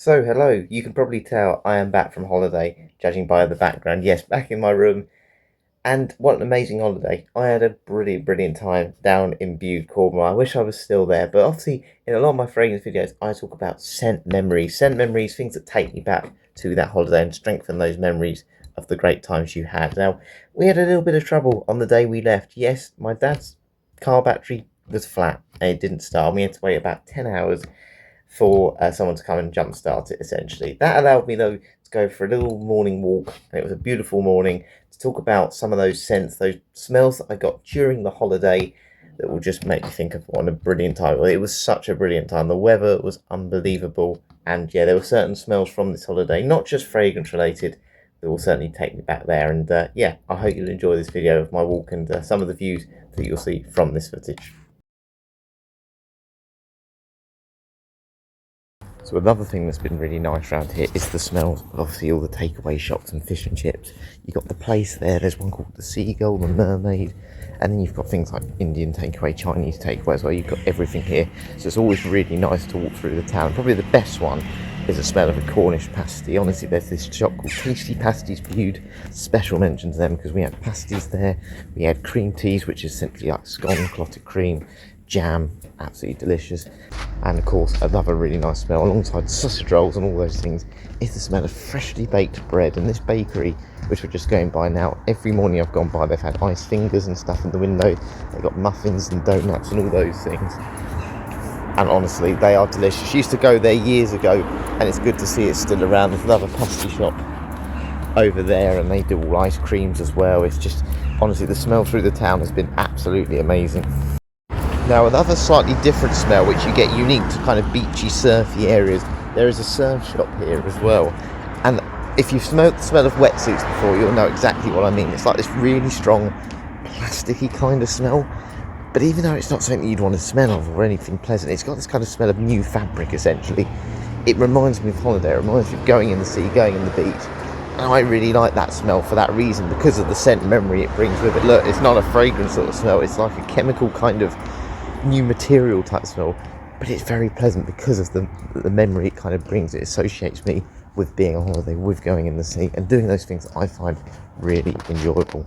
So, hello. You can probably tell I am back from holiday, judging by the background. Yes, back in my room. And what an amazing holiday. I had a brilliant, brilliant time down in Bude, Cornwall. I wish I was still there. But obviously, in a lot of my fragrance videos, I talk about scent memories, things that take me back to that holiday and strengthen those memories of the great times you had. Now, we had a little bit of trouble on the day we left. Yes, my dad's car battery was flat and it didn't start. We had to wait about 10 hours for someone to come and jumpstart it, essentially. That allowed me, though, to go for a little morning walk, and it was a beautiful morning, to talk about some of those scents, those smells that I got during the holiday that will just make me think of what a brilliant time. Well, it was such a brilliant time. The weather was unbelievable, and yeah, there were certain smells from this holiday, not just fragrance related, that will certainly take me back there. And yeah, I hope you'll enjoy this video of my walk and some of the views that you'll see from this footage. So another thing that's been really nice around here is the smells of obviously all the takeaway shops and fish and chips. You got the place there, there's one called the Seagull, the Mermaid, and then you've got things like Indian takeaway, Chinese takeaway as well. You've got everything here. So it's always really nice to walk through the town. Probably the best one is the smell of a Cornish pasty. Honestly, there's this shop called Tasty Pasties Bude. Special mention to them because we had pasties there. We had cream teas, which is simply like scone, clotted cream, jam, absolutely delicious. And of course, another really nice smell alongside sausage rolls and all those things is the smell of freshly baked bread. And this bakery, which we're just going by now, every morning I've gone by, they've had ice fingers and stuff in the window. They've got muffins and donuts and all those things. And honestly, they are delicious. Used to go there years ago, and it's good to see it's still around. There's another pasty shop over there, and they do all ice creams as well. It's just, honestly, the smell through the town has been absolutely amazing. Now, another slightly different smell, which you get unique to kind of beachy, surfy areas, there is a surf shop here as well. And if you've smelled the smell of wetsuits before, you'll know exactly what I mean. It's like this really strong, plasticky kind of smell. But even though it's not something you'd want to smell of or anything pleasant, it's got this kind of smell of new fabric, essentially. It reminds me of holiday. It reminds me of going in the sea, going in the beach. And I really like that smell for that reason, because of the scent memory it brings with it. Look, it's not a fragrance sort of smell. It's like a chemical kind of new material type smell, but it's very pleasant because of the memory it kind of brings. It associates me with being on holiday, with going in the sea and doing those things that I find really enjoyable.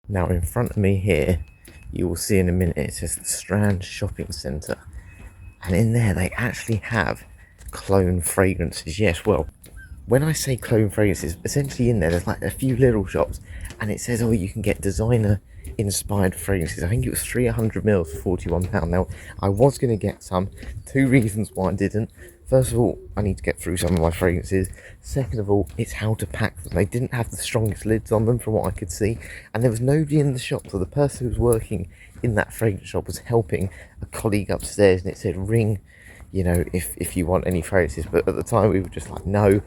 Now, in front of me here, you will see in a minute, it says the Strand Shopping Centre, and in there they actually have clone fragrances. Yes, well, when I say clone fragrances, essentially in there's like a few little shops, and it says, oh, you can get designer inspired fragrances. I think it was 300ml for £41. Now, I was going to get some. Two reasons why I didn't. First of all, I need to get through some of my fragrances. Second of all, it's how to pack them. They didn't have the strongest lids on them from what I could see, and there was nobody in the shop, so the person who was working in that fragrance shop was helping a colleague upstairs, and it said, ring, you know, if you want any fragrances. But at the time we were just like, no.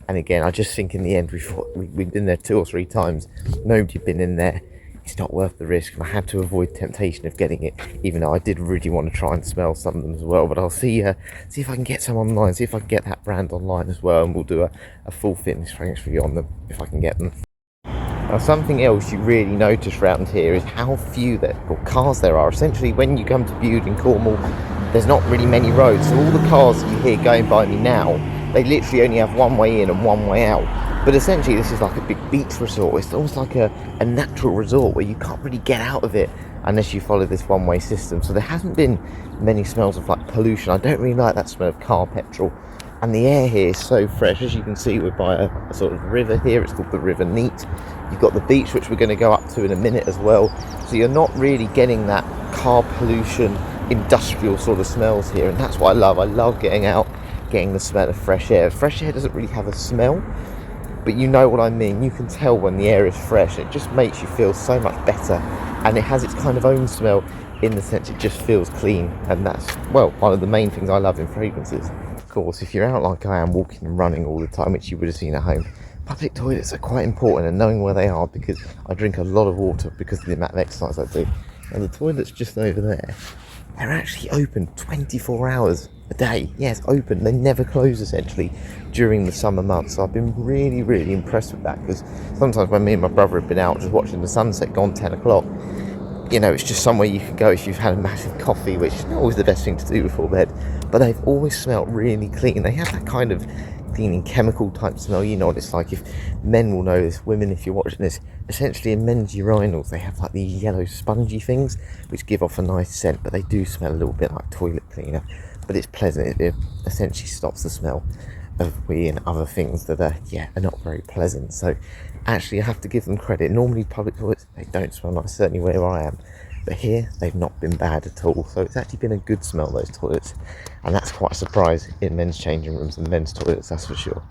And again, I just think in the end we'd been there 2 or 3 times, nobody had been in there. It's not worth the risk, and I had to avoid temptation of getting it, even though I did really want to try and smell some of them as well. But I'll see if I can get some online, see if I can get that brand online as well, and we'll do a full fitness fragrance review on them if I can get them. Now, something else you really notice around here is how few cars there are. Essentially, when you come to Bude in Cornwall, there's not really many roads, so all the cars you hear going by me now, they literally only have one way in and one way out. But essentially, this is like a big beach resort. It's almost like a natural resort where you can't really get out of it unless you follow this one-way system. So there hasn't been many smells of like pollution. I don't really like that smell of car petrol. And the air here is so fresh. As you can see, we're by a sort of river here. It's called the River Neat. You've got the beach, which we're going to go up to in a minute as well. So you're not really getting that car pollution, industrial sort of smells here. And that's what I love. I love getting out, getting the smell of fresh air. Fresh air doesn't really have a smell, but you know what I mean. You can tell when the air is fresh. It just makes you feel so much better. And it has its kind of own smell in the sense it just feels clean. And that's, well, one of the main things I love in fragrances. Of course, if you're out like I am, walking and running all the time, which you would have seen at home, public toilets are quite important, and knowing where they are, because I drink a lot of water because of the amount of exercise I do. And the toilet's just over there. They're actually open 24 hours a day. Yes, open. They never close, essentially, during the summer months. So I've been really, really impressed with that, because sometimes when me and my brother have been out just watching the sunset gone 10 o'clock, you know, it's just somewhere you can go if you've had a massive coffee, which is not always the best thing to do before bed, but they've always smelt really clean. They have that kind of cleaning chemical type smell. You know what it's like. If men will know this, women, if you're watching this, essentially in men's urinals they have like these yellow spongy things which give off a nice scent, but they do smell a little bit like toilet cleaner. But it's pleasant. It essentially stops the smell of wee and other things that are not very pleasant. So actually I have to give them credit. Normally public toilets, they don't smell nice, certainly where I am, but here they've not been bad at all. So it's actually been a good smell, those toilets, and that's quite a surprise in men's changing rooms and men's toilets, that's for sure.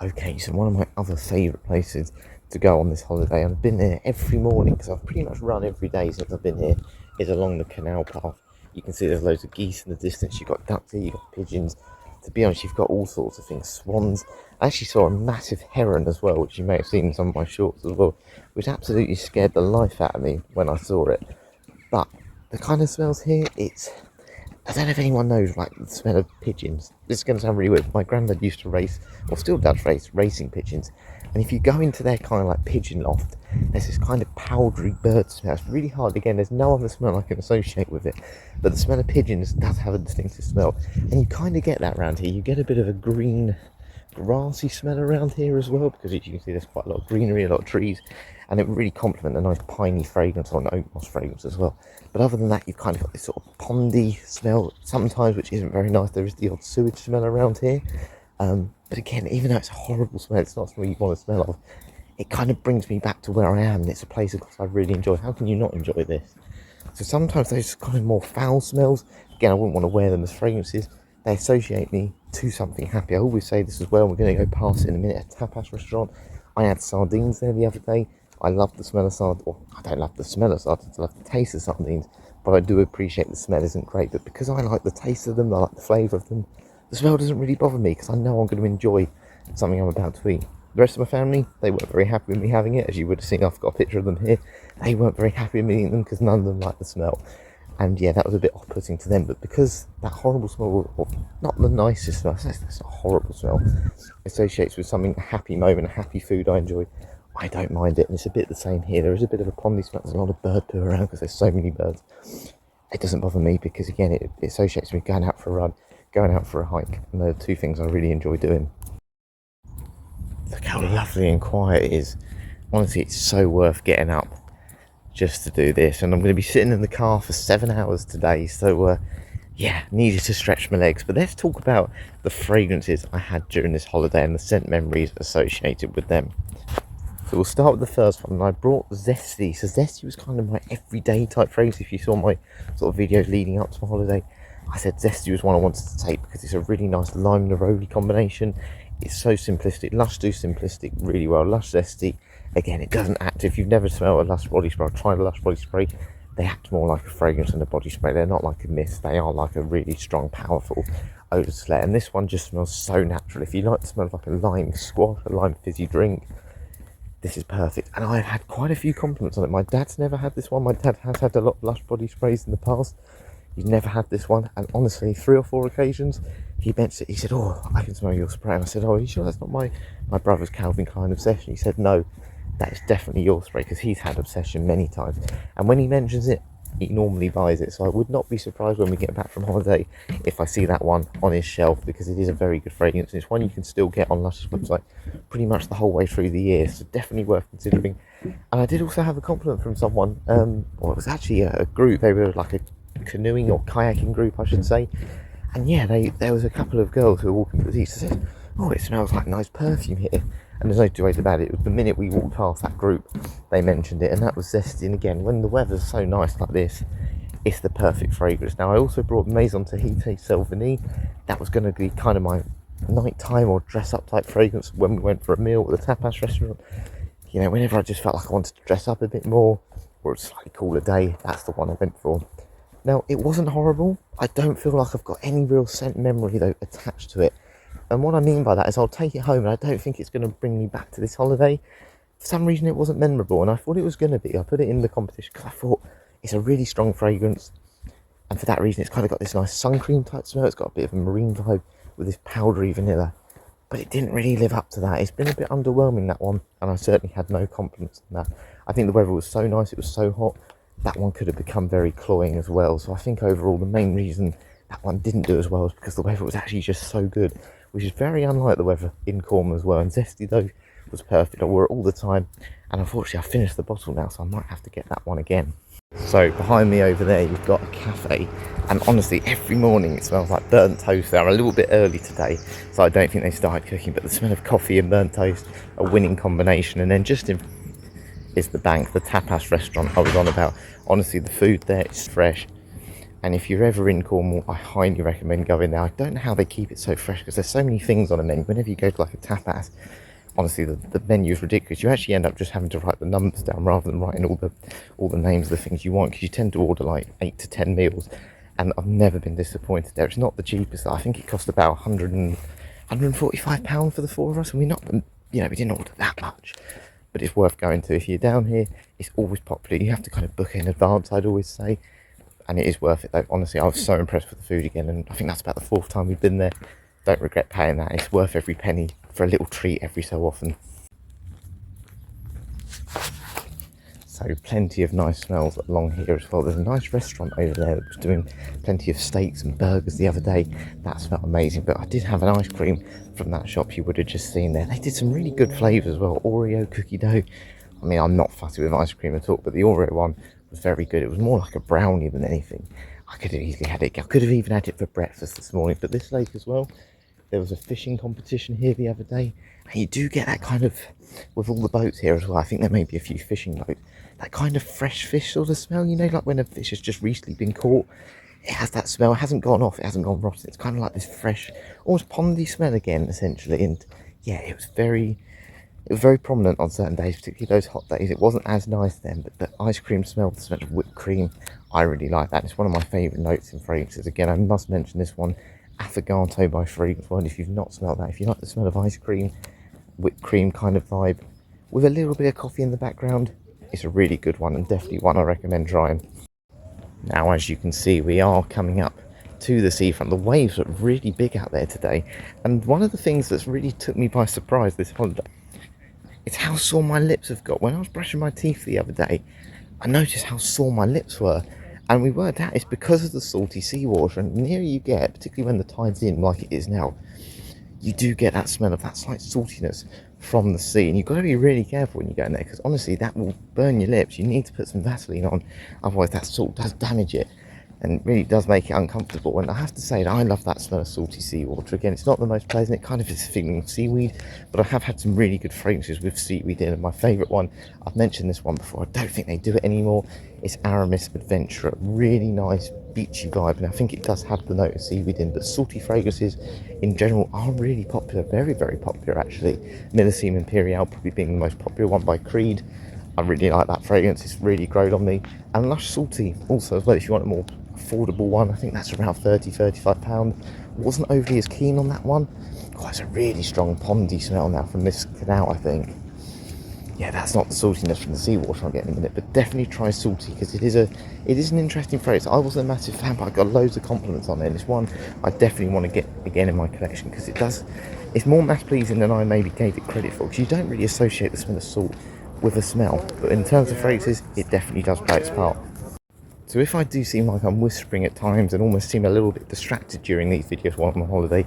Okay, so one of my other favourite places to go on this holiday, I've been there every morning because I've pretty much run every day since I've been here, is along the canal path. You can see there's loads of geese in the distance, you've got ducks here, you've got pigeons. To be honest, you've got all sorts of things, swans. I actually saw a massive heron as well, which you may have seen in some of my shorts as well, which absolutely scared the life out of me when I saw it. But the kind of smells here, I don't know if anyone knows, like the smell of pigeons. This is going to sound really weird. My granddad used to race, or still does race, racing pigeons. And if you go into their kind of like pigeon loft, there's this kind of powdery bird smell. It's really hard. Again, there's no other smell I can associate with it. But the smell of pigeons does have a distinctive smell. And you kind of get that around here. You get a bit of a green, grassy smell around here as well, because as you can see, there's quite a lot of greenery, a lot of trees. And it really complements a nice piney fragrance, or an oak moss fragrance as well. But other than that, you've kind of got this sort of pondy smell sometimes, which isn't very nice. There is the odd sewage smell around here. But again, even though it's a horrible smell, it's not something you want to smell of. It kind of brings me back to where I am, and it's a place, of course, I really enjoy. How can you not enjoy this? So sometimes those kind of more foul smells, again, I wouldn't want to wear them as fragrances. They associate me to something happy. I always say this as well. We're going to go past it in a minute. A tapas restaurant. I had sardines there the other day. I love the smell of sardines. Well, I don't love the smell of sardines. I love the taste of sardines, but I do appreciate the smell isn't great. But because I like the taste of them, I like the flavour of them, the smell doesn't really bother me because I know I'm going to enjoy something I'm about to eat. The rest of my family, they weren't very happy with me having it. As you would have seen, I've got a picture of them here. They weren't very happy with me eating them because none of them liked the smell. And yeah, that was a bit off-putting to them. But because that horrible smell, or not the nicest smell, that's not a horrible smell, associates with something, a happy moment, a happy food I enjoy, I don't mind it. And it's a bit the same here. There is a bit of a pondy smell. There's a lot of bird poo around because there's so many birds. It doesn't bother me because, again, it associates with going out for a run, going out for a hike. And they're two things I really enjoy doing. Look how lovely and quiet it is. Honestly, it's so worth getting up just to do this. And I'm going to be sitting in the car for 7 hours today. So, needed to stretch my legs. But let's talk about the fragrances I had during this holiday and the scent memories associated with them. So we'll start with the first one. I brought Zesty. So Zesty was kind of my everyday type fragrance. If you saw my sort of videos leading up to my holiday, I said Zesty was one I wanted to take because it's a really nice lime neroli combination. It's so simplistic. Lush do simplistic really well. Lush Zesty, again, it doesn't act. If you've never smelled a Lush body spray, tried a Lush body spray, they act more like a fragrance than a body spray. They're not like a mist. They are like a really strong, powerful odour slate. And this one just smells so natural. If you like the smell of like a lime squash, a lime fizzy drink, this is perfect. And I've had quite a few compliments on it. My dad's never had this one. My dad has had a lot of Lush body sprays in the past. He's never had this one, and honestly, 3 or 4 occasions, he mentioned it. He said, "Oh, I can smell your spray." And I said, "Oh, are you sure that's not my brother's Calvin Klein Obsession?" He said, "No, that is definitely your spray," because he's had Obsession many times. And when he mentions it, he normally buys it. So I would not be surprised when we get back from holiday if I see that one on his shelf, because it is a very good fragrance. And it's one you can still get on Lush's website pretty much the whole way through the year. So definitely worth considering. And I did also have a compliment from someone. Well, it was actually a group. They were like a canoeing or kayaking group, I should say, and yeah, there was a couple of girls who were walking to the beach. They said, "Oh, it smells like nice perfume here," and there's no two ways about it. The minute we walked past that group, they mentioned it, and that was Zesty. And again, when the weather's so nice like this, it's the perfect fragrance. Now, I also brought Maison Tahiti Selvigny. That was going to be kind of my nighttime or dress up type fragrance when we went for a meal at the tapas restaurant. You know, whenever I just felt like I wanted to dress up a bit more, or a slightly cooler day, that's the one I went for. Now, it wasn't horrible. I don't feel like I've got any real scent memory, though, attached to it. And what I mean by that is I'll take it home, and I don't think it's going to bring me back to this holiday. For some reason, it wasn't memorable, and I thought it was going to be. I put it in the competition because I thought it's a really strong fragrance. And for that reason, it's kind of got this nice sun cream type smell. It's got a bit of a marine vibe with this powdery vanilla. But it didn't really live up to that. It's been a bit underwhelming, that one. And I certainly had no confidence in that. I think the weather was so nice. It was so hot. That one could have become very cloying as well. So I think overall the main reason that one didn't do as well is because the weather was actually just so good. which is very unlike the weather in Cornwall as well. And Zesty though was perfect. I wore it all the time, and unfortunately I finished the bottle now, so I might have to get that one again. So behind me over there you've got a cafe, and honestly every morning it smells like burnt toast there. I'm a little bit early today, so I don't think they started cooking, but the smell of coffee and burnt toast, a winning combination. And then just in is the Bank, the tapas restaurant I was on about. Honestly, the food there is fresh, and if you're ever in Cornwall, I highly recommend going there. I don't know how they keep it so fresh, because there's so many things on a menu. Whenever you go to like a tapas, honestly the menu is ridiculous. You actually end up just having to write the numbers down rather than writing all the names of the things you want, because you tend to order like 8 to 10 meals, and I've never been disappointed there. It's not the cheapest. I think it cost about £145 for the four of us, and we didn't order that much, but it's worth going to. If you're down here, it's always popular. You have to kind of book it in advance, I'd always say, and it is worth it though. Honestly, I was so impressed with the food again, and I think that's about the 4th time we've been there. Don't regret paying that. It's worth every penny for a little treat every so often. So plenty of nice smells along here as well. There's a nice restaurant over there that was doing plenty of steaks and burgers the other day. That smelled amazing. But I did have an ice cream from that shop you would have just seen there. They did some really good flavours as well. Oreo, cookie dough. I mean, I'm not fussy with ice cream at all, but the Oreo one was very good. It was more like a brownie than anything. I could have easily had it. I could have even had it for breakfast this morning. But this lake as well, there was a fishing competition here the other day, and you do get that kind of, with all the boats here as well, I think there may be a few fishing boats, that kind of fresh fish sort of smell, you know, like when a fish has just recently been caught. It has that smell. It hasn't gone off, it hasn't gone rotten. It's kind of like this fresh, almost pondy smell again, essentially. And yeah, it was very prominent on certain days, particularly those hot days. It wasn't as nice then, but the ice cream smell, the smell of whipped cream, I really like that. It's one of my favourite notes in fragrances. Again, I must mention this one, Affogato by Fragrance World. If you've not smelled that, if you like the smell of ice cream, whipped cream kind of vibe, with a little bit of coffee in the background, it's a really good one, and definitely one I recommend trying. Now, as you can see, we are coming up to the seafront. The waves are really big out there today, and one of the things that's really took me by surprise this holiday, it's how sore my lips have got. When I was brushing my teeth the other day, I noticed how sore my lips were, and we worked out it's because of the salty seawater. And the nearer you get, particularly when the tide's in like it is now, you do get that smell of that slight saltiness from the sea, and you've got to be really careful when you go in there, because honestly that will burn your lips. You need to put some Vaseline on, otherwise that salt does damage it and really does make it uncomfortable. And I have to say that I love that smell of salty seawater. Again, it's not the most pleasant, it kind of is feeling seaweed, but I have had some really good fragrances with seaweed in, and my favourite one, I've mentioned this one before, I don't think they do it anymore, it's Aramis Adventurer. Really nice beachy vibe, and I think it does have the note of seaweed in. But salty fragrances in general are really popular, very popular actually. Millesime Imperial probably being the most popular one by Creed. I really like that fragrance, it's really grown on me. And Lush Salty also as well, if you want a more affordable one. I think that's around £35. Wasn't overly as keen on that one. Oh, it's a really strong pondy smell now from this canal, I think. Yeah, that's not the saltiness from the seawater I'm getting in a minute, but definitely try salty, because it is an interesting fragrance. I wasn't a massive fan, but I got loads of compliments on it, and it's one I definitely want to get again in my collection, because it's more mass pleasing than I maybe gave it credit for, because you don't really associate the smell of salt with a smell, but in terms of fragrances, it definitely does play its part. So if I do seem like I'm whispering at times and almost seem a little bit distracted during these videos while I'm on holiday,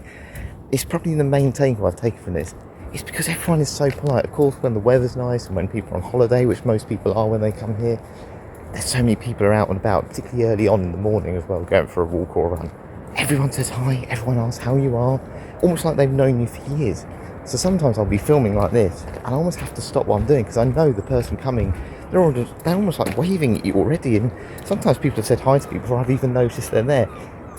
it's probably the main takeaway I've taken from this. It's because everyone is so polite. Of course, when the weather's nice and when people are on holiday, which most people are when they come here, there's so many people are out and about, particularly early on in the morning as well, going for a walk or a run. Everyone says hi, everyone asks how you are, almost like they've known you for years. So sometimes I'll be filming like this, and I almost have to stop what I'm doing, because I know the person coming, they're almost like waving at you already, and sometimes people have said hi to me before I've even noticed they're there.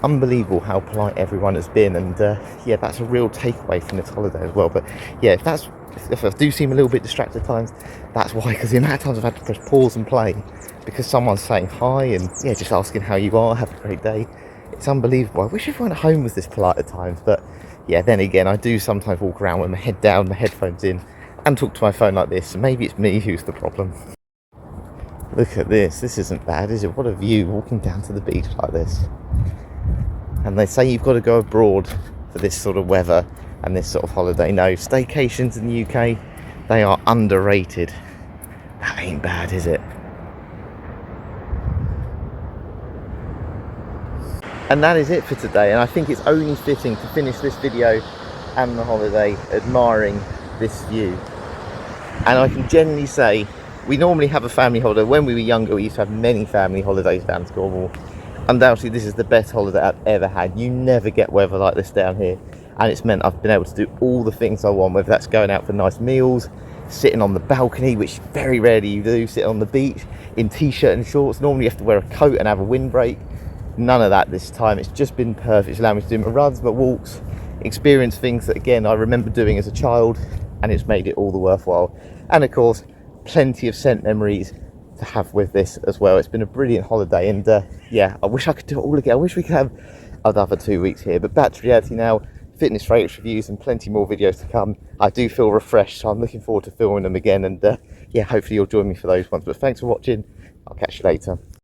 Unbelievable how polite everyone has been, and yeah, that's a real takeaway from this holiday as well. But yeah, if I do seem a little bit distracted at times, that's why, because the amount of times I've had to press pause and play because someone's saying hi and yeah, just asking how you are, have a great day. It's unbelievable. I wish everyone at home was this polite at times, but yeah, then again, I do sometimes walk around with my head down, my headphones in, and talk to my phone like this, so maybe it's me who's the problem. Look at this isn't bad, is it? What a view, walking down to the beach like this. And they say you've got to go abroad for this sort of weather and this sort of holiday. No, staycations in the UK, they are underrated. That ain't bad, is it? And that is it for today, and I think it's only fitting to finish this video and the holiday admiring this view. And I can genuinely say, we normally have a family holiday. When we were younger, we used to have many family holidays down to Cornwall. Undoubtedly, this is the best holiday I've ever had. You never get weather like this down here. And it's meant I've been able to do all the things I want, whether that's going out for nice meals, sitting on the balcony, which very rarely you do, sitting on the beach in t-shirt and shorts. Normally you have to wear a coat and have a windbreak. None of that this time. It's just been perfect. It's allowed me to do my runs, my walks, experience things that, again, I remember doing as a child, and it's made it all the worthwhile. And of course, plenty of scent memories to have with this as well. It's been a brilliant holiday, and yeah, I wish I could do it all again. I wish we could have another 2 weeks here, but back to reality now. Fitness Freights reviews and plenty more videos to come. I do feel refreshed, so I'm looking forward to filming them again, and yeah, hopefully you'll join me for those ones. But thanks for watching. I'll catch you later.